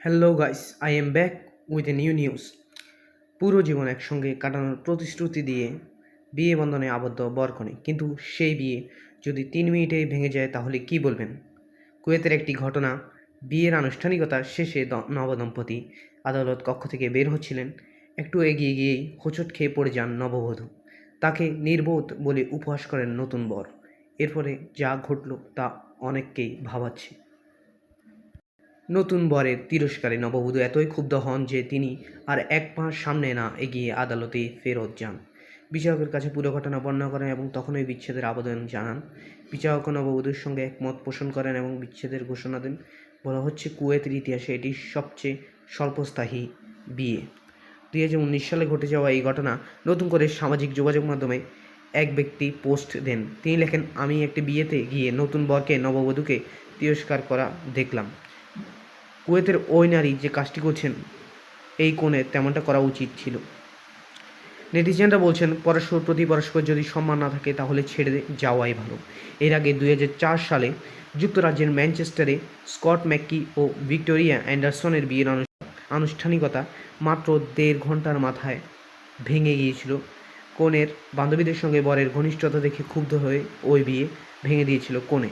Hello guys, I am back with a new news. পুরো জীবন একসঙ্গে কাটানোর প্রতিশ্রুতি দিয়ে বিয়ে বন্ধনে আবদ্ধ বরকনে, কিন্তু সেই বিয়ে যদি 3 মিনিটেই ভেঙে যায় তাহলে কি বলবেন? কুয়েতের একটি ঘটনা। বিয়ের আনুষ্ঠানিকতা শেষে নবদম্পতি আদালত কক্ষ থেকে বের হচ্ছিলেন। একটু এগিয়ে গিয়েই হোঁচট খেয়ে পড়ে যান নববধূ। তাকে নির্বোধ বলে উপহাস করেন নতুন বর। এরপরে যা ঘটল তা অনেককেই ভাবাচ্ছে। নতুন বরের তিরস্কারে নববধূ এতই ক্ষুব্ধ হন যে তিনি আর এক পা সামনে না এগিয়ে আদালতে ফেরত যান। বিচারকের কাছে পুরো ঘটনা বর্ণনা করেন এবং তখনই বিচ্ছেদের আবেদন জানান। বিচারক নববধূর সঙ্গে একমত পোষণ করেন এবং বিচ্ছেদের ঘোষণা দেন। বলা হচ্ছে কুয়েতের ইতিহাসে এটি সবচেয়ে স্বল্পস্থায়ী বিয়ে। 2019 সালে ঘটে যাওয়া এই ঘটনা নতুন করে সামাজিক যোগাযোগ মাধ্যমে এক ব্যক্তি পোস্ট দেন। তিনি লেখেন, আমি একটি বিয়েতে গিয়ে নতুন বরকে নববধূকে তিরস্কার করা দেখলাম। কুয়েতের ওই নারী যে কাজটি করছেন, এই কনের তেমনটা করা উচিত ছিল। নেটিজেনরা বলছেন, পরস্পর প্রতি পরস্পর যদি সম্মান না থাকে তাহলে ছেড়ে যাওয়াই ভালো। এর আগে 2004 সালে যুক্তরাজ্যের ম্যানচেস্টারে স্কট ম্যাককি ও ভিক্টোরিয়া অ্যান্ডারসনের বিয়ের আনুষ্ঠানিকতা মাত্র 1.5 ঘন্টার মাথায় ভেঙে গিয়েছিল। কনের বান্ধবীদের সঙ্গে বরের ঘনিষ্ঠতা দেখে ক্ষুব্ধ হয়ে ওই বিয়ে ভেঙে দিয়েছিল কনে।